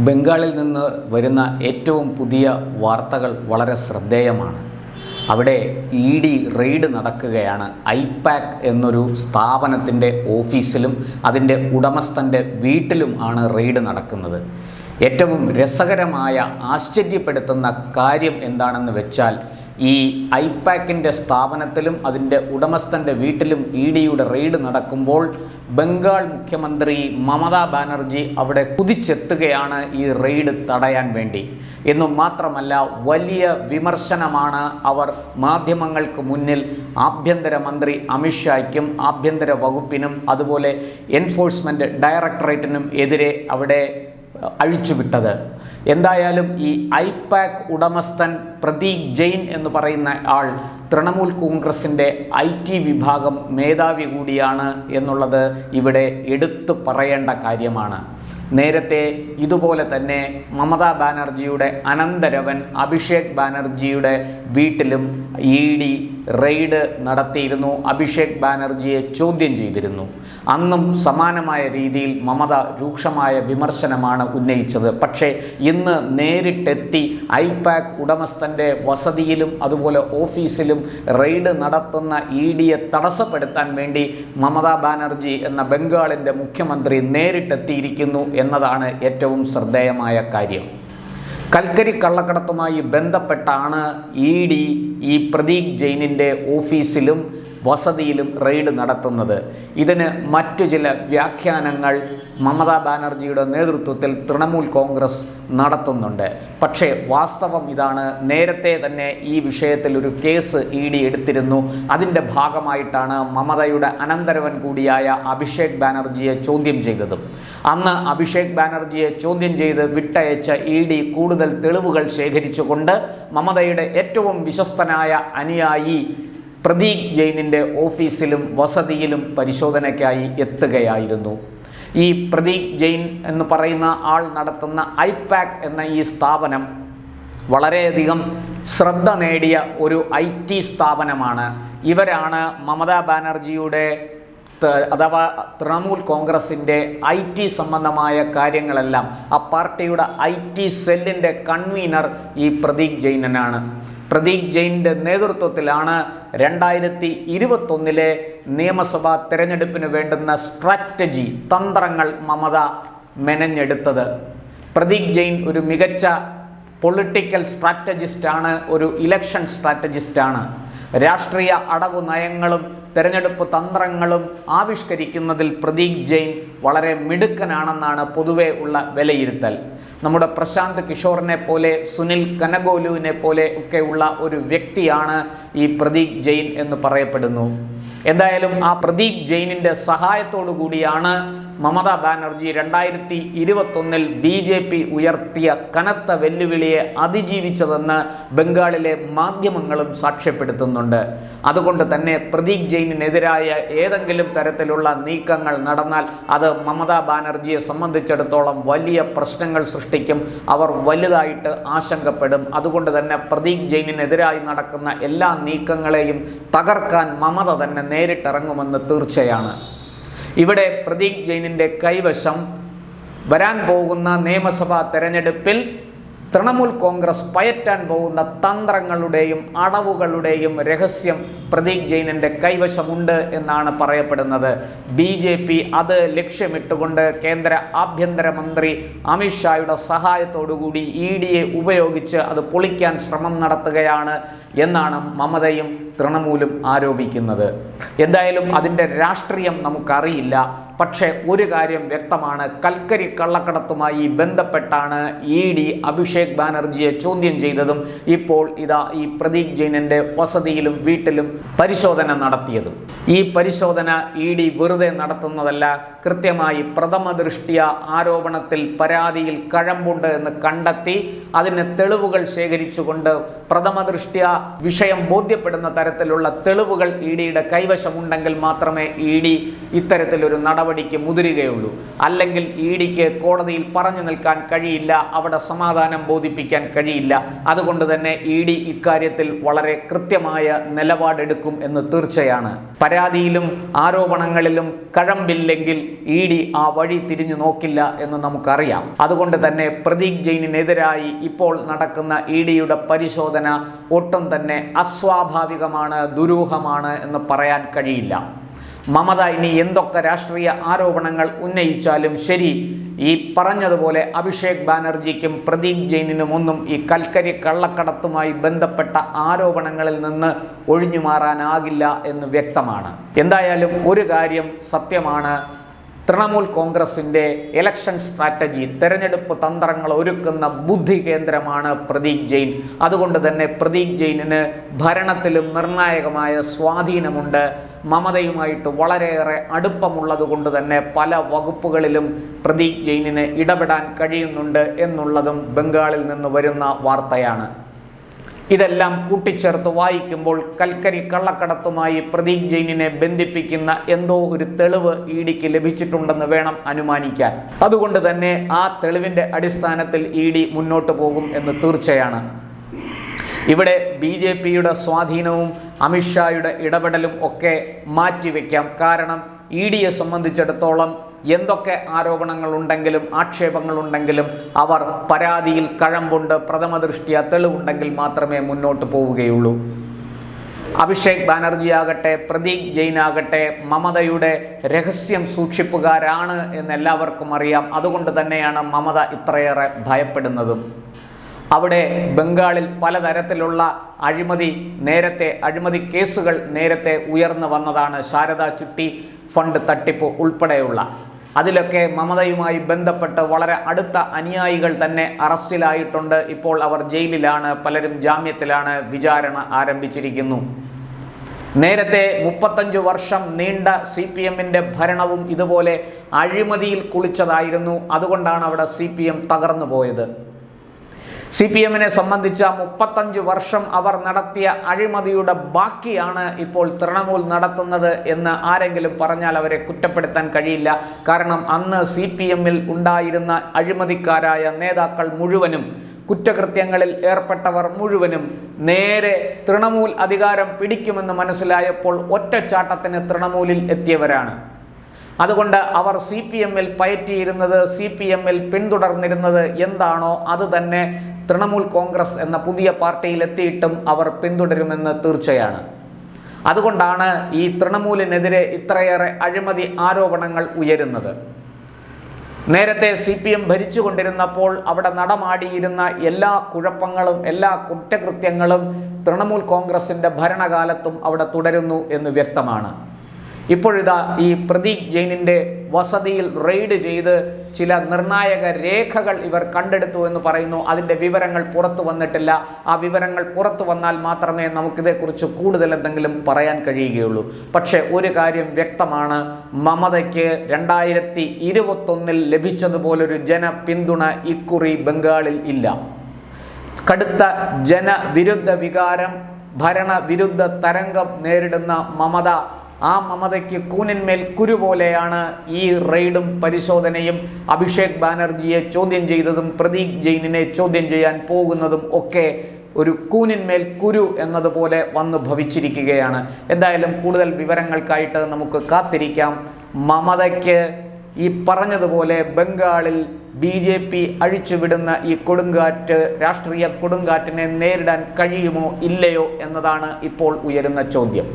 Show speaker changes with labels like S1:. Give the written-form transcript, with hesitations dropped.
S1: ബംഗാളിൽ നിന്ന് വരുന്ന ഏറ്റവും പുതിയ വാർത്തകൾ വളരെ ശ്രദ്ധേയമാണ്. അവിടെ ED റെയ്ഡ് നടക്കുകയാണ്. ഐപാക് എന്നൊരു സ്ഥാപനത്തിൻ്റെ ഓഫീസിലും അതിൻ്റെ ഉടമസ്ഥൻ്റെ വീട്ടിലും ആണ് റെയ്ഡ് നടക്കുന്നത്. ഏറ്റവും രസകരമായ ആശ്ചര്യപ്പെടുത്തുന്ന കാര്യം എന്താണെന്ന് വെച്ചാൽ, ഈ ഐപാക്കിൻ്റെ സ്ഥാപനത്തിലും അതിൻ്റെ ഉടമസ്ഥൻ്റെ വീട്ടിലും EDയുടെ റെയ്ഡ് നടക്കുമ്പോൾ ബംഗാൾ മുഖ്യമന്ത്രി മമതാ ബാനർജി അവിടെ കുതിച്ചെത്തുകയാണ് ഈ റെയ്ഡ് തടയാൻ വേണ്ടി. എന്നു മാത്രമല്ല, വലിയ വിമർശനമാണ് അവർ മാധ്യമങ്ങൾക്ക് മുന്നിൽ ആഭ്യന്തരമന്ത്രി അമിത്ഷായ്ക്കും ആഭ്യന്തര വകുപ്പിനും അതുപോലെ എൻഫോഴ്സ്മെൻറ്റ് ഡയറക്ടറേറ്റിനും എതിരെ അവിടെ അഴിച്ചുവിട്ടത്. എന്തായാലും ഈ ഐപാക് ഉടമസ്ഥൻ പ്രതീക് ജെയിൻ എന്ന് പറയുന്ന ആൾ തൃണമൂൽ കോൺഗ്രസിൻ്റെ IT വിഭാഗം മേധാവി കൂടിയാണ് എന്നുള്ളത് ഇവിടെ എടുത്തു പറയേണ്ട കാര്യമാണ്. നേരത്തെ ഇതുപോലെ തന്നെ മമതാ ബാനർജിയുടെ അനന്തരവൻ അഭിഷേക് ബാനർജിയുടെ വീട്ടിലും ED റെയ്ഡ് നടത്തിയിരുന്നു. അഭിഷേക് ബാനർജിയെ ചോദ്യം ചെയ്തിരുന്നു. അന്നും സമാനമായ രീതിയിൽ മമത രൂക്ഷമായ വിമർശനമാണ് ഉന്നയിച്ചത്. പക്ഷേ ഇന്ന് നേരിട്ടെത്തി ഐപാക് ഉടമസ്ഥൻ്റെ വസതിയിലും അതുപോലെ ഓഫീസിലും റെയ്ഡ് നടത്തുന്ന EDയെ തടസ്സപ്പെടുത്താൻ വേണ്ടി മമതാ ബാനർജി എന്ന ബംഗാളിൻ്റെ മുഖ്യമന്ത്രി നേരിട്ടെത്തിയിരിക്കുന്നു എന്നതാണ് ഏറ്റവും ശ്രദ്ധേയമായ കാര്യം. കൽക്കരി കള്ളക്കടത്തുമായി ബന്ധപ്പെട്ടാണ് ED ഈ പ്രതീക് ജെയിനിൻ്റെ ഓഫീസിലും വസതിയിലും റെയ്ഡ് നടത്തുന്നത്. ഇതിന് മറ്റു ചില വ്യാഖ്യാനങ്ങൾ മമതാ ബാനർജിയുടെ നേതൃത്വത്തിൽ തൃണമൂൽ കോൺഗ്രസ് നടത്തുന്നുണ്ട്. പക്ഷേ വാസ്തവം ഇതാണ്. നേരത്തെ തന്നെ ഈ വിഷയത്തിൽ ഒരു കേസ് ED എടുത്തിരുന്നു. അതിൻ്റെ ഭാഗമായിട്ടാണ് മമതയുടെ അനന്തരവൻ കൂടിയായ അഭിഷേക് ബാനർജിയെ ചോദ്യം ചെയ്തതും. അന്ന് അഭിഷേക് ബാനർജിയെ ചോദ്യം ചെയ്ത് വിട്ടയച്ച ED കൂടുതൽ തെളിവുകൾ ശേഖരിച്ചുകൊണ്ട് മമതയുടെ ഏറ്റവും വിശ്വസ്തനായ അനുയായി പ്രതീക് ജെയിനിൻ്റെ ഓഫീസിലും വസതിയിലും പരിശോധനയ്ക്കായി എത്തുകയായിരുന്നു. ഈ പ്രതീക് ജെയിൻ എന്ന് പറയുന്ന ആൾ നടത്തുന്ന ഐപാക് എന്ന ഈ സ്ഥാപനം വളരെയധികം ശ്രദ്ധ നേടിയ ഒരു IT സ്ഥാപനമാണ്. ഇവരാണ് മമതാ ബാനർജിയുടെ അഥവാ തൃണമൂൽ കോൺഗ്രസിൻ്റെ IT സംബന്ധമായ കാര്യങ്ങളെല്ലാം, ആ പാർട്ടിയുടെ IT സെല്ലിൻ്റെ കൺവീനർ ഈ പ്രതീക് ജെയിനാണ്. പ്രതീക് ജെയിൻ്റെ നേതൃത്വത്തിലാണ് 2021 നിയമസഭാ തെരഞ്ഞെടുപ്പിന് വേണ്ടുന്ന സ്ട്രാറ്റജി തന്ത്രങ്ങൾ മമത മെനഞ്ഞെടുത്തത്. പ്രതീക് ജെയിൻ ഒരു മികച്ച പൊളിറ്റിക്കൽ സ്ട്രാറ്റജിസ്റ്റാണ്, ഒരു ഇലക്ഷൻ സ്ട്രാറ്റജിസ്റ്റാണ്. രാഷ്ട്രീയ അടവു നയങ്ങളും തെരഞ്ഞെടുപ്പ് തന്ത്രങ്ങളും ആവിഷ്കരിക്കുന്നതിൽ പ്രതീക് ജെയിൻ വളരെ മിടുക്കനാണെന്നാണ് പൊതുവെ ഉള്ള വിലയിരുത്തൽ. നമ്മുടെ പ്രശാന്ത് കിഷോറിനെ പോലെ സുനിൽ കനഗോലുവിനെ പോലെ ഒക്കെയുള്ള ഒരു വ്യക്തിയാണ് ഈ പ്രതീക് ജെയിൻ എന്ന് പറയപ്പെടുന്നു. എന്തായാലും ആ പ്രതീക് ജെയിനിൻ്റെ സഹായത്തോടു കൂടിയാണ് മമതാ ബാനർജി 2021 BJP ഉയർത്തിയ കനത്ത വെല്ലുവിളിയെ അതിജീവിച്ചതെന്ന് ബംഗാളിലെ മാധ്യമങ്ങളും സാക്ഷ്യപ്പെടുത്തുന്നുണ്ട്. അതുകൊണ്ട് തന്നെ പ്രതീക് ജെയിനെതിരായ ഏതെങ്കിലും തരത്തിലുള്ള നീക്കങ്ങൾ നടന്നാൽ അത് മമതാ ബാനർജിയെ സംബന്ധിച്ചിടത്തോളം വലിയ പ്രശ്നങ്ങൾ സൃഷ്ടിക്കും. അവർ വലുതായിട്ട് ആശങ്കപ്പെടും. അതുകൊണ്ട് തന്നെ പ്രതീക് ജെയിനെതിരായി നടക്കുന്ന എല്ലാ നീക്കങ്ങളെയും തകർക്കാൻ മമത തന്നെ നേരിട്ടിറങ്ങുമെന്ന് തീർച്ചയാണ്. ഇവിടെ പ്രതീക് ജെയിനിൻ്റെ കൈവശം വരാൻ പോകുന്ന നിയമസഭാ തെരഞ്ഞെടുപ്പിൽ തൃണമൂൽ കോൺഗ്രസ് പയറ്റാൻ പോകുന്ന തന്ത്രങ്ങളുടെയും അടവുകളുടെയും രഹസ്യം പ്രതീക് ജെയിനിൻ്റെ കൈവശമുണ്ട് എന്നാണ് പറയപ്പെടുന്നത്. BJP അത് ലക്ഷ്യമിട്ടുകൊണ്ട് കേന്ദ്ര ആഭ്യന്തരമന്ത്രി അമിത്ഷായുടെ സഹായത്തോടുകൂടി EDയെ ഉപയോഗിച്ച് അത് പൊളിക്കാൻ ശ്രമം നടത്തുകയാണ് എന്നാണ് മമതയും തൃണമൂലും ആരോപിക്കുന്നത്. എന്തായാലും അതിൻ്റെ രാഷ്ട്രീയം നമുക്കറിയില്ല. പക്ഷേ ഒരു കാര്യം വ്യക്തമാണ്, കൽക്കരി കള്ളക്കടത്തുമായി ബന്ധപ്പെട്ടാണ് ED അഭിഷേക് ബാനർജിയെ ചോദ്യം ചെയ്തതും ഇപ്പോൾ ഇതാ ഈ പ്രതീക് ജെയിനിൻ്റെ വസതിയിലും വീട്ടിലും പരിശോധന നടത്തിയതും. ഈ പരിശോധന ED വെറുതെ നടത്തുന്നതല്ല. കൃത്യമായി പ്രഥമ ദൃഷ്ട്യാ ആരോപണത്തിൽ പരാതിയിൽ കഴമ്പുണ്ട് എന്ന് കണ്ടെത്തി അതിന് തെളിവുകൾ ശേഖരിച്ചുകൊണ്ട് പ്രഥമ ദൃഷ്ട്യാ വിഷയം ബോധ്യപ്പെടുന്ന തരത്തിലുള്ള തെളിവുകൾ EDയുടെ കൈവശമുണ്ടെങ്കിൽ മാത്രമേ ED ഇത്തരത്തിലൊരു നടപടി നടപടിക്ക് മുതിരുകയുള്ളൂ. അല്ലെങ്കിൽ ഇ ഡിക്ക് കോടതിയിൽ പറഞ്ഞു നിൽക്കാൻ കഴിയില്ല, അവിടെ സമാധാനം ബോധിപ്പിക്കാൻ കഴിയില്ല. അതുകൊണ്ട് തന്നെ ഇ ഡി ഇക്കാര്യത്തിൽ വളരെ കൃത്യമായ നിലപാടെടുക്കും എന്ന് തീർച്ചയാണ്. പരാതിയിലും ആരോപണങ്ങളിലും കഴമ്പില്ലെങ്കിൽ ഇ ഡി ആ വഴി തിരിഞ്ഞു നോക്കില്ല എന്ന് നമുക്കറിയാം. അതുകൊണ്ട് തന്നെ പ്രദീപ് ജെയിനെതിരായി ഇപ്പോൾ നടക്കുന്ന ഇ ഡിയുടെ പരിശോധന ഒട്ടും തന്നെ അസ്വാഭാവികമാണ്, ദുരൂഹമാണ് എന്ന് പറയാൻ കഴിയില്ല. മമത ഇനി എന്തൊക്കെ രാഷ്ട്രീയ ആരോപണങ്ങൾ ഉന്നയിച്ചാലും ശരി, ഈ പറഞ്ഞതുപോലെ അഭിഷേക് ബാനർജിക്കും പ്രദീപ് ജെയിനിനും ഒന്നും ഈ കൽക്കരി കള്ളക്കടത്തുമായി ബന്ധപ്പെട്ട ആരോപണങ്ങളിൽ നിന്ന് ഒഴിഞ്ഞു മാറാനാകില്ല എന്ന് വ്യക്തമാണ്. എന്തായാലും ഒരു കാര്യം സത്യമാണ്, തൃണമൂൽ കോൺഗ്രസിൻ്റെ ഇലക്ഷൻ സ്ട്രാറ്റജി, തെരഞ്ഞെടുപ്പ് തന്ത്രങ്ങൾ ഒരുക്കുന്ന ബുദ്ധി കേന്ദ്രമാണ് പ്രദീപ് ജെയിൻ. അതുകൊണ്ട് തന്നെ പ്രദീപ് ജെയിനിന് ഭരണത്തിലും നിർണായകമായ സ്വാധീനമുണ്ട്. മമതയുമായിട്ട് വളരെയേറെ അടുപ്പമുള്ളത് കൊണ്ട് തന്നെ പല വകുപ്പുകളിലും പ്രദീപ് ജെയിനിന് ഇടപെടാൻ കഴിയുന്നുണ്ട് എന്നുള്ളതും ബംഗാളിൽ നിന്ന് വരുന്ന വാർത്തയാണ്. ഇതെല്ലാം കൂട്ടിച്ചേർത്ത് വായിക്കുമ്പോൾ കൽക്കരി കള്ളക്കടത്തുമായി പ്രദീപ് ജെയിനിനെ ബന്ധിപ്പിക്കുന്ന എന്തോ ഒരു തെളിവ് ഇ ഡിക്ക് ലഭിച്ചിട്ടുണ്ടെന്ന് വേണം അനുമാനിക്കാൻ. അതുകൊണ്ട് തന്നെ ആ തെളിവിൻ്റെ അടിസ്ഥാനത്തിൽ ഇ ഡി മുന്നോട്ട് പോകും എന്ന് തീർച്ചയാണ്. ഇവിടെ ബി.ജെ.പിയുടെ സ്വാധീനവും അമിത്ഷായുടെ ഇടപെടലും ഒക്കെ മാറ്റിവെക്കാം. കാരണം ഇ ഡിയെ സംബന്ധിച്ചിടത്തോളം എന്തൊക്കെ ആരോപണങ്ങളുണ്ടെങ്കിലും ആക്ഷേപങ്ങളുണ്ടെങ്കിലും അവർ പരാതിയിൽ കഴമ്പുണ്ട്, പ്രഥമ ദൃഷ്ട്യാ തെളിവുണ്ടെങ്കിൽ മാത്രമേ മുന്നോട്ട് പോവുകയുള്ളൂ. അഭിഷേക് ബാനർജി ആകട്ടെ പ്രദീപ് ജെയിൻ ആകട്ടെ മമതയുടെ രഹസ്യം സൂക്ഷിപ്പുകാരാണ് എന്ന് എല്ലാവർക്കും അറിയാം. അതുകൊണ്ട് തന്നെയാണ് മമത ഇത്രയേറെ ഭയപ്പെടുന്നതും. അവിടെ ബംഗാളിൽ പലതരത്തിലുള്ള അഴിമതി കേസുകൾ നേരത്തെ ഉയർന്നു വന്നതാണ്. ശാരദാ ചിട്ടി ഫണ്ട് തട്ടിപ്പ് ഉൾപ്പെടെയുള്ള അതിലൊക്കെ മമതയുമായി ബന്ധപ്പെട്ട് വളരെ അടുത്ത അനുയായികൾ തന്നെ അറസ്റ്റിലായിട്ടുണ്ട്. ഇപ്പോൾ അവർ ജയിലിലാണ്, പലരും ജാമ്യത്തിലാണ്, വിചാരണ ആരംഭിച്ചിരിക്കുന്നു. നേരത്തെ 35 വർഷം നീണ്ട CPM-ന്റെ ഭരണവും ഇതുപോലെ അഴിമതിയിൽ കുളിച്ചതായിരുന്നു. അതുകൊണ്ടാണ് അവിടെ CPM തകർന്നു പോയത്. CPM-നെ സംബന്ധിച്ച 35 വർഷം അവർ നടത്തിയ അഴിമതിയുടെ ബാക്കിയാണ് ഇപ്പോൾ തൃണമൂൽ നടത്തുന്നത് എന്ന് ആരെങ്കിലും പറഞ്ഞാൽ അവരെ കുറ്റപ്പെടുത്താൻ കഴിയില്ല. കാരണം അന്ന് CPM-ൽ ഉണ്ടായിരുന്ന അഴിമതിക്കാരായ നേതാക്കൾ മുഴുവനും, കുറ്റകൃത്യങ്ങളിൽ ഏർപ്പെട്ടവർ മുഴുവനും നേരെ തൃണമൂൽ അധികാരം പിടിക്കുമെന്ന് മനസ്സിലായപ്പോൾ ഒറ്റച്ചാട്ടത്തിന് തൃണമൂലിൽ എത്തിയവരാണ്. അതുകൊണ്ട് അവർ CPM-ൽ പയറ്റിയിരുന്നത്, CPM-ൽ പിന്തുടർന്നിരുന്നത് എന്താണോ അത് തന്നെ തൃണമൂൽ കോൺഗ്രസ് എന്ന പുതിയ പാർട്ടിയിൽ എത്തിയിട്ടും അവർ പിന്തുടരുമെന്ന് തീർച്ചയാണ്. അതുകൊണ്ടാണ് ഈ തൃണമൂലിനെതിരെ ഇത്രയേറെ അഴിമതി ആരോപണങ്ങൾ ഉയരുന്നത്. നേരത്തെ CPM ഭരിച്ചുകൊണ്ടിരുന്നപ്പോൾ അവിടെ നടമാടിയിരുന്ന എല്ലാ കുഴപ്പങ്ങളും എല്ലാ കുറ്റകൃത്യങ്ങളും തൃണമൂൽ കോൺഗ്രസിൻ്റെ ഭരണകാലത്തും അവിടെ തുടരുന്നു എന്ന് വ്യക്തമാണ്. ഇപ്പോഴിതാ ഈ പ്രദീപ് ജെയിനിൻ്റെ വസതിയിൽ റെയ്ഡ് ചെയ്ത് ചില നിർണായക രേഖകൾ ഇവർ കണ്ടെടുത്തു എന്ന് പറയുന്നു. അതിൻ്റെ വിവരങ്ങൾ പുറത്തു വന്നിട്ടില്ല. ആ വിവരങ്ങൾ പുറത്തു വന്നാൽ മാത്രമേ നമുക്കിതേക്കുറിച്ച് കൂടുതൽ എന്തെങ്കിലും പറയാൻ കഴിയുകയുള്ളൂ. പക്ഷേ ഒരു കാര്യം വ്യക്തമാണ്, മമതയ്ക്ക് 2021 ലഭിച്ചതുപോലൊരു ജനപിന്തുണ ഇക്കുറി ബംഗാളിൽ ഇല്ല. കടുത്ത ജനവിരുദ്ധ വികാരം, ഭരണവിരുദ്ധ തരംഗം നേരിടുന്ന മമത, ആ മമതയ്ക്ക് കൂനിന്മേൽ കുരു പോലെയാണ് ഈ റെയ്ഡും പരിശോധനയും. അഭിഷേക് ബാനർജിയെ ചോദ്യം ചെയ്തതും പ്രദീപ് ജെയിനിനെ ചോദ്യം ചെയ്യാൻ പോകുന്നതും ഒക്കെ ഒരു കൂനിന്മേൽ കുരു എന്നതുപോലെ വന്നു ഭവിച്ചിരിക്കുകയാണ്. എന്തായാലും കൂടുതൽ വിവരങ്ങൾക്കായിട്ട് നമുക്ക് കാത്തിരിക്കാം. മമതയ്ക്ക് ഈ പറഞ്ഞതുപോലെ ബംഗാളിൽ BJP അഴിച്ചുവിടുന്ന ഈ കൊടുങ്കാറ്റ്, രാഷ്ട്രീയ കൊടുങ്കാറ്റിനെ നേരിടാൻ കഴിയുമോ ഇല്ലയോ എന്നതാണ് ഇപ്പോൾ ഉയരുന്ന ചോദ്യം.